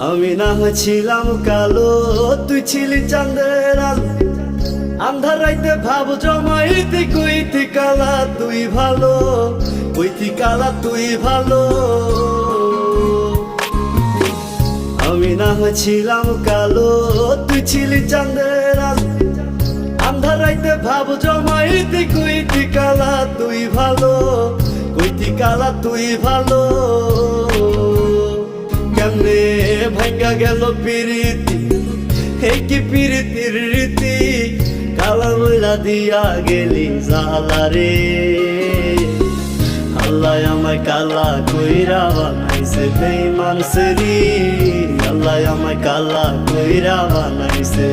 আমি না হয়েছিলাম কালো, তুই ছিলি চাঁদের আলো। আন্ধার রাইতে ভাব জমাইতি, কইতি কালা তুই ভালো, কইতি কালা তুই ভালো। আমি না হয়েছিলাম কালো, তুই ছিলি চাঁদের আলো। আন্ধার রাইতে ভাব জমাইতি, কইতি কালা তুই ভালো, কইতি কালা তুই ভালো। কেমনে ভাঙ্গা গেল পিরিতি, এই কি পিরিতির রীতি, কালা বইলা দিয়া গেলি জালা রে। আল্লাহ আমায় কালা কইরা বানাইছে বেঈমান সেরি, আল্লাহ আমায় কালা কইরা বানাইছে।